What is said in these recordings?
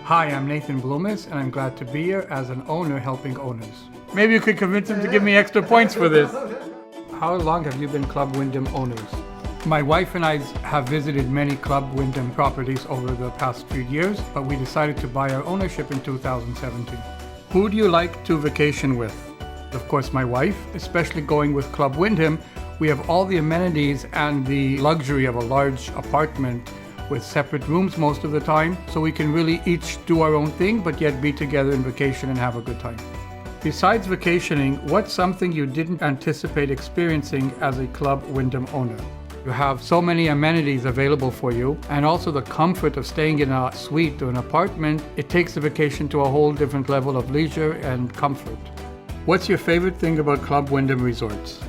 Hi, I'm Nathan Blumes, and I'm glad to be here as an owner helping owners. Maybe you could convince him to give me extra points for this. How long have you been Club Wyndham owners? My wife and I have visited many Club Wyndham properties over the past few years, but we decided to buy our ownership in 2017. Who do you like to vacation with? Of course, my wife, especially going with Club Wyndham. We have all the amenities and the luxury of a large apartment with separate rooms most of the time, so we can really each do our own thing, but yet be together in vacation and have a good time. Besides vacationing, what's something you didn't anticipate experiencing as a Club Wyndham owner? You have so many amenities available for you, and also the comfort of staying in a suite or an apartment. It takes the vacation to a whole different level of leisure and comfort. What's your favorite thing about Club Wyndham Resorts?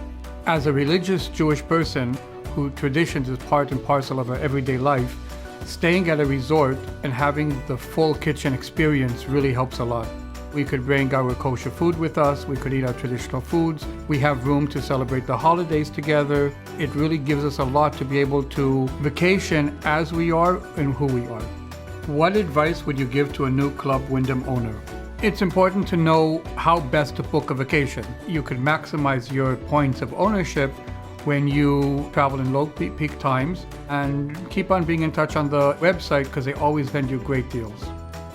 As a religious Jewish person who traditions is part and parcel of our everyday life, staying at a resort and having the full kitchen experience really helps a lot. We could bring our kosher food with us, we could eat our traditional foods, we have room to celebrate the holidays together. It really gives us a lot to be able to vacation as we are and who we are. What advice would you give to a new Club Wyndham owner? It's important to know how best to book a vacation. You can maximize your points of ownership when you travel in low peak times, and keep on being in touch on the website because they always send you great deals.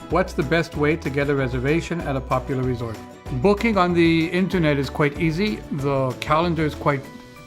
What's the best way to get a reservation at a popular resort? Booking on the internet is quite easy. The calendar is quite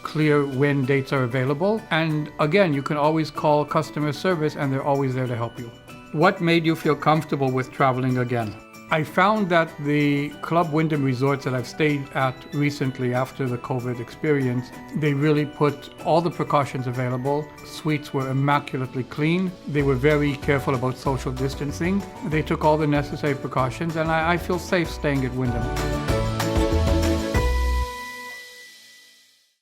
clear when dates are available. And again, you can always call customer service and they're always there to help you. What made you feel comfortable with traveling again? I found that the Club Wyndham resorts that I've stayed at recently after the COVID experience, they really put all the precautions available. Suites were immaculately clean. They were very careful about social distancing. They took all the necessary precautions, and I feel safe staying at Wyndham.